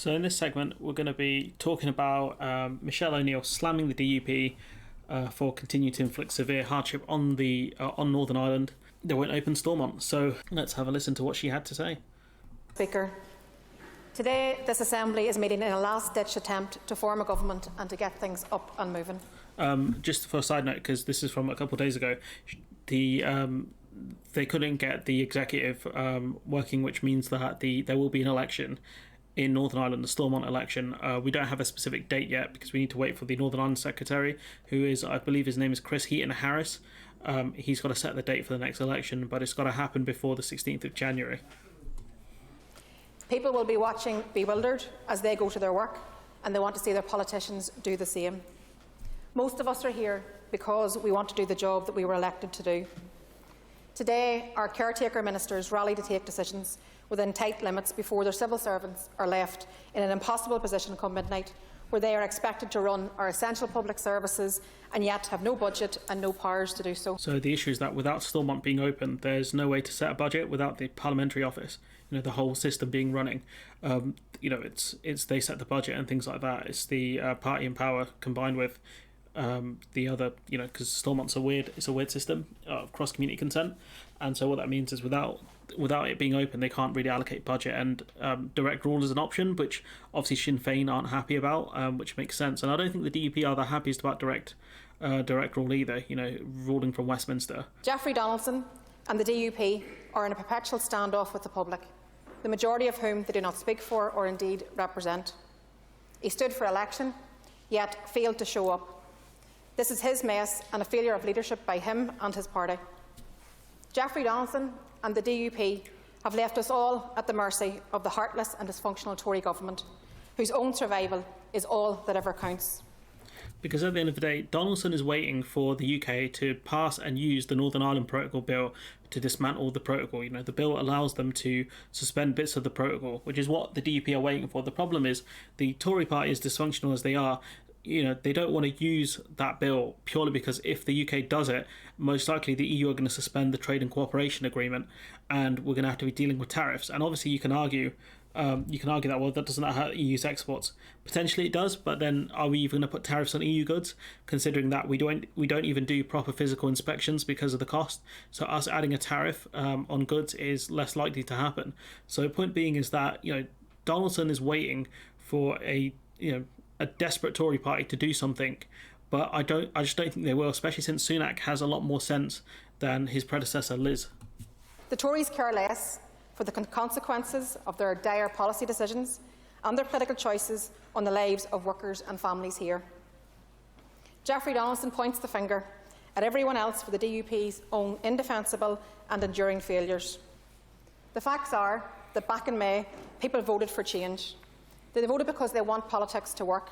So in this segment, we're going to be talking about Michelle O'Neill slamming the DUP for continuing to inflict severe hardship on Northern Ireland. They won't open Stormont. So let's have a listen to what she had to say. Speaker, today this Assembly is meeting in a last-ditch attempt to form a government and to get things up and moving. Just for a side note, because this is from a couple of days ago, they couldn't get the executive working, which means that there will be an election in Northern Ireland, the Stormont election. We don't have a specific date yet because we need to wait for the Northern Ireland Secretary, who is, I believe his name is Chris Heaton Harris. He's got to set the date for the next election, but it's got to happen before the 16th of January. People will be watching bewildered as they go to their work, and they want to see their politicians do the same. Most of us are here because we want to do the job that we were elected to do. Today, our caretaker ministers rally to take decisions within tight limits before their civil servants are left in an impossible position come midnight, where they are expected to run our essential public services and yet have no budget and no powers to do so. So the issue is that without Stormont being open, there's no way to set a budget without the parliamentary office. The whole system being running. It's they set the budget and things like that. It's the party in power combined with the other, because Stormont's a weird system of cross-community consent, and so what that means is without it being open, they can't really allocate budget, and direct rule is an option, which obviously Sinn Fein aren't happy about, which makes sense. And I don't think the DUP are the happiest about direct rule either. Ruling from Westminster. Jeffrey Donaldson and the DUP are in a perpetual standoff with the public, the majority of whom they do not speak for or indeed represent. He stood for election, yet failed to show up. This is his mess and a failure of leadership by him and his party. Jeffrey Donaldson and the DUP have left us all at the mercy of the heartless and dysfunctional Tory government, whose own survival is all that ever counts. Because at the end of the day, Donaldson is waiting for the UK to pass and use the Northern Ireland Protocol Bill to dismantle the protocol. The bill allows them to suspend bits of the protocol, which is what the DUP are waiting for. The problem is the Tory party, as dysfunctional as they are, they don't want to use that bill purely because if the UK does it, most likely the EU are going to suspend the trade and cooperation agreement, and we're going to have to be dealing with tariffs. And obviously you can argue that, well, that doesn't hurt EU's exports. Potentially it does, but then are we even going to put tariffs on EU goods, considering that we don't even do proper physical inspections because of the cost? So us adding a tariff on goods is less likely to happen. So point being is that Donaldson is waiting for a desperate Tory party to do something, but I just don't think they will, especially since Sunak has a lot more sense than his predecessor Liz. The Tories care less for the consequences of their dire policy decisions and their political choices on the lives of workers and families here. Jeffrey Donaldson points the finger at everyone else for the DUP's own indefensible and enduring failures. The facts are that back in May, people voted for change. They voted because they want politics to work.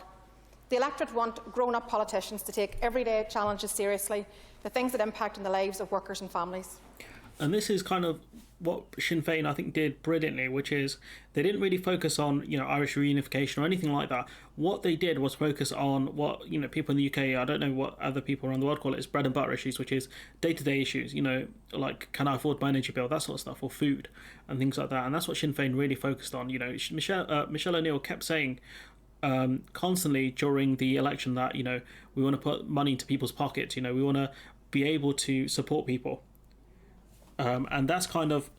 The electorate want grown-up politicians to take everyday challenges seriously, the things that impact on the lives of workers and families. And this is kind of what Sinn Fein, I think, did brilliantly, which is they didn't really focus on, Irish reunification or anything like that. What they did was focus on what, people in the UK, I don't know what other people around the world call it, is bread and butter issues, which is day-to-day issues, like can I afford my energy bill, that sort of stuff, or food and things like that. And that's what Sinn Fein really focused on. Michelle O'Neill kept saying constantly during the election that, we want to put money into people's pockets, we want to be able to support people. And that's kind of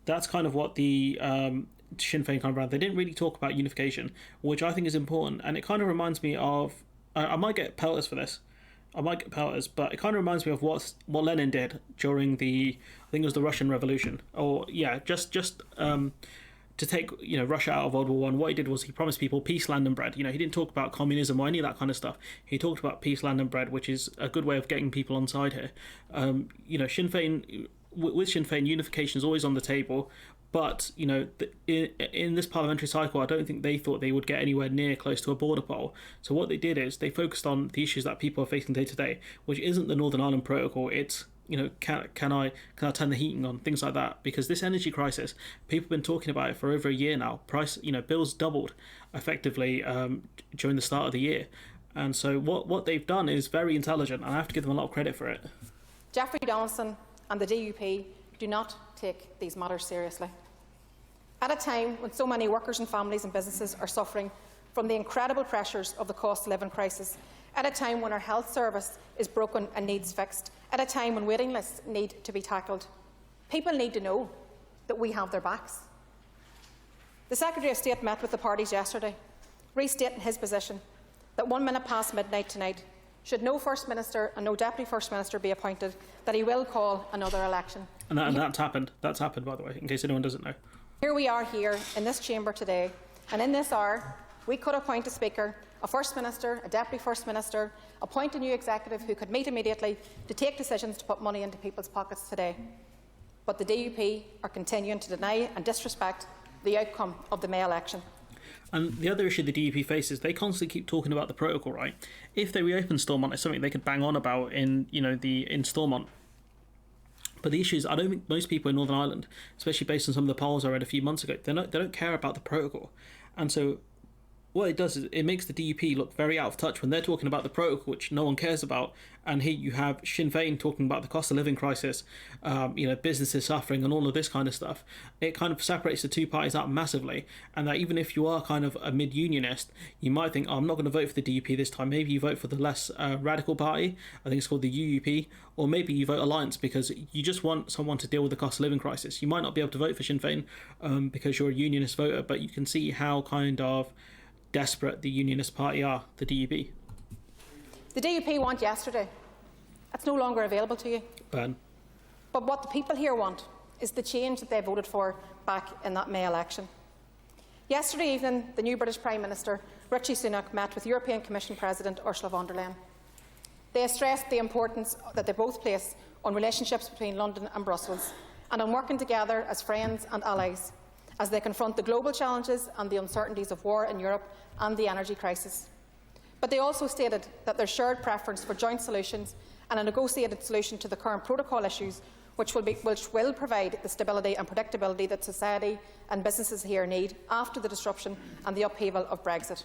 what the Sinn Féin kind of ran. They didn't really talk about unification, which I think is important. And it kind of reminds me of, I might get pelters for this. But it kind of reminds me of what Lenin did during I think it was the Russian Revolution. Or yeah, just to take Russia out of World War One. What he did was he promised people peace, land and bread. He didn't talk about communism or any of that kind of stuff. He talked about peace, land and bread, which is a good way of getting people on side here. Sinn Féin, with Sinn Féin, unification is always on the table, but in this parliamentary cycle, I don't think they thought they would get anywhere near close to a border poll. So what they did is they focused on the issues that people are facing day to day, which isn't the Northern Ireland Protocol. It's can I turn the heating on, things like that, because this energy crisis, people have been talking about it for over a year now. Bills doubled effectively during the start of the year, and so what they've done is very intelligent, and I have to give them a lot of credit for it. Jeffrey Donaldson and the DUP do not take these matters seriously. At a time when so many workers and families and businesses are suffering from the incredible pressures of the cost of living crisis, at a time when our health service is broken and needs fixed, at a time when waiting lists need to be tackled, people need to know that we have their backs. The Secretary of State met with the parties yesterday, restating his position that 1 minute past midnight tonight, should no First Minister and no Deputy First Minister be appointed, that he will call another election. And that's happened. That's happened, by the way, in case anyone doesn't know. Here we are here in this chamber today, and in this hour, we could appoint a Speaker, a First Minister, a Deputy First Minister, appoint a new executive who could meet immediately to take decisions to put money into people's pockets today. But the DUP are continuing to deny and disrespect the outcome of the May election. And the other issue the DUP faces, they constantly keep talking about the protocol, right? If they reopen Stormont, it's something they could bang on about in Stormont. But the issue is, I don't think most people in Northern Ireland, especially based on some of the polls I read a few months ago, they don't care about the protocol. And so what it does is it makes the DUP look very out of touch when they're talking about the protocol, which no one cares about. And here you have Sinn Fein talking about the cost of living crisis, businesses suffering and all of this kind of stuff. It kind of separates the two parties out massively. And that even if you are kind of a mid-unionist, you might think, I'm not going to vote for the DUP this time. Maybe you vote for the less radical party. I think it's called the UUP. Or maybe you vote Alliance because you just want someone to deal with the cost of living crisis. You might not be able to vote for Sinn Fein because you're a unionist voter, but you can see how kind of desperate the Unionist Party are, the DUP. The DUP want yesterday. That's no longer available to you. Burn. But what the people here want is the change that they voted for back in that May election. Yesterday evening, the new British Prime Minister, Rishi Sunak, met with European Commission President Ursula von der Leyen. They stressed the importance that they both place on relationships between London and Brussels and on working together as friends and allies as they confront the global challenges and the uncertainties of war in Europe and the energy crisis. But they also stated that their shared preference for joint solutions and a negotiated solution to the current protocol issues, which will provide the stability and predictability that society and businesses here need after the disruption and the upheaval of Brexit.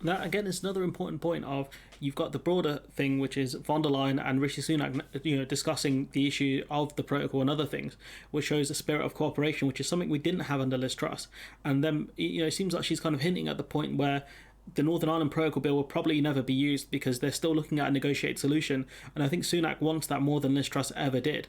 That, again, is another important point of you've got the broader thing, which is von der Leyen and Rishi Sunak, discussing the issue of the protocol and other things, which shows a spirit of cooperation, which is something we didn't have under Liz Truss. And then, it seems like she's kind of hinting at the point where the Northern Ireland Protocol Bill will probably never be used because they're still looking at a negotiated solution. And I think Sunak wants that more than Liz Truss ever did.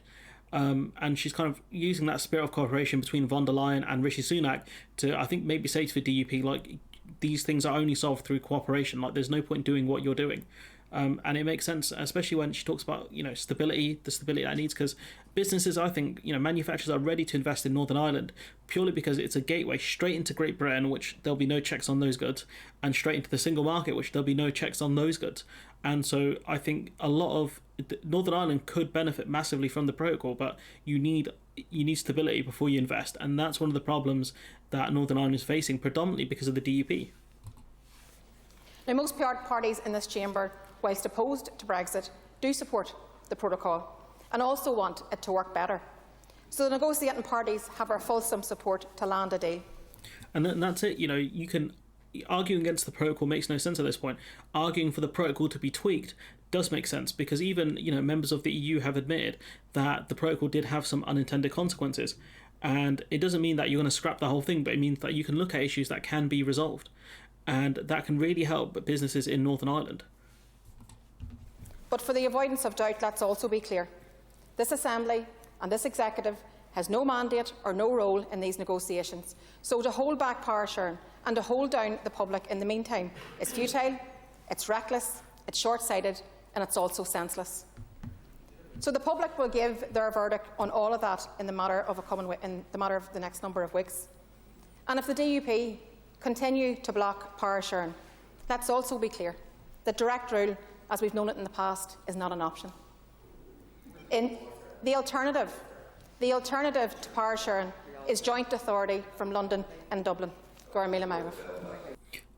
And she's kind of using that spirit of cooperation between von der Leyen and Rishi Sunak to, I think, maybe say to the DUP, like, these things are only solved through cooperation. Like, there's no point doing what you're doing. And it makes sense, especially when she talks about, stability, the stability that it needs, because businesses, I think, manufacturers are ready to invest in Northern Ireland purely because it's a gateway straight into Great Britain, which there'll be no checks on those goods, and straight into the single market, which there'll be no checks on those goods. And so I think a lot of Northern Ireland could benefit massively from the protocol, but you need stability before you invest, and that's one of the problems that Northern Ireland is facing, predominantly because of the DUP. Now, most parties in this chamber, whilst opposed to Brexit, do support the protocol and also want it to work better. So the negotiating parties have our fulsome support to land a deal. And that's it. You can arguing against the protocol makes no sense at this point. Arguing for the protocol to be tweaked does make sense because even members of the EU have admitted that the protocol did have some unintended consequences. And it doesn't mean that you're going to scrap the whole thing, but it means that you can look at issues that can be resolved. And that can really help businesses in Northern Ireland. But for the avoidance of doubt, let's also be clear. This Assembly and this Executive has no mandate or no role in these negotiations. So to hold back power sharing and to hold down the public in the meantime is futile, it's reckless, it's short-sighted and it's also senseless. So the public will give their verdict on all of that in the matter of the next number of weeks. And if the DUP continue to block power sharing, let's also be clear that direct rule, as we've known it in the past, is not an option. The alternative to power sharing is joint authority from London and Dublin.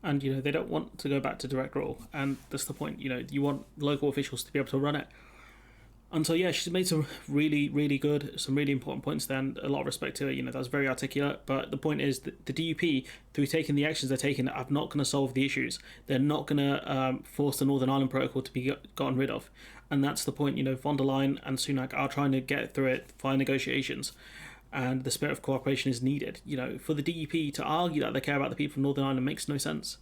And they don't want to go back to direct rule, and that's the point. You want local officials to be able to run it. And so, yeah, she's made some really, really good, some really important points there, and a lot of respect to her. That's very articulate. But the point is that the DUP, through taking the actions they're taking, are not going to solve the issues. They're not going to force the Northern Ireland Protocol to be gotten rid of. And that's the point. Von der Leyen and Sunak are trying to get through it via negotiations. and the spirit of cooperation is needed. For the DUP to argue that they care about the people of Northern Ireland makes no sense.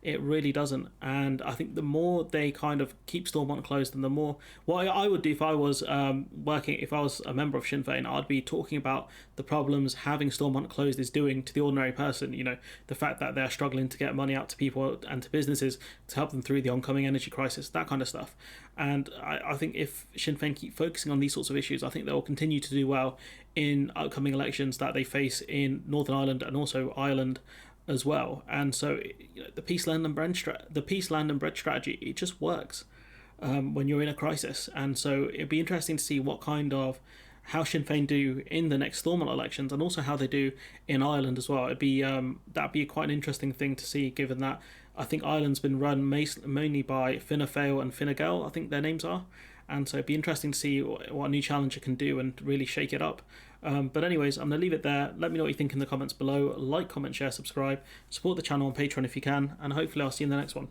It really doesn't. And I think the more they kind of keep Stormont closed, and the more what I would do if I was if I was a member of Sinn Fein, I'd be talking about the problems having Stormont closed is doing to the ordinary person. The fact that they're struggling to get money out to people and to businesses to help them through the oncoming energy crisis, that kind of stuff. And I think if Sinn Fein keep focusing on these sorts of issues, I think they'll continue to do well in upcoming elections that they face in Northern Ireland and also Ireland as well. And so the peace, land and bread strategy, it just works when you're in a crisis. And so it'd be interesting to see how Sinn Féin do in the next Stormont elections, and also how they do in Ireland as well. It'd be that'd be quite an interesting thing to see, given that I think Ireland's been run mainly by Fine Gael and Fine Gael, I think their names are. And so it'd be interesting to see what a new challenger can do and really shake it up. But anyways, I'm going to leave it there. Let me know what you think in the comments below. Like, comment, share, subscribe. Support the channel on Patreon if you can. And hopefully I'll see you in the next one.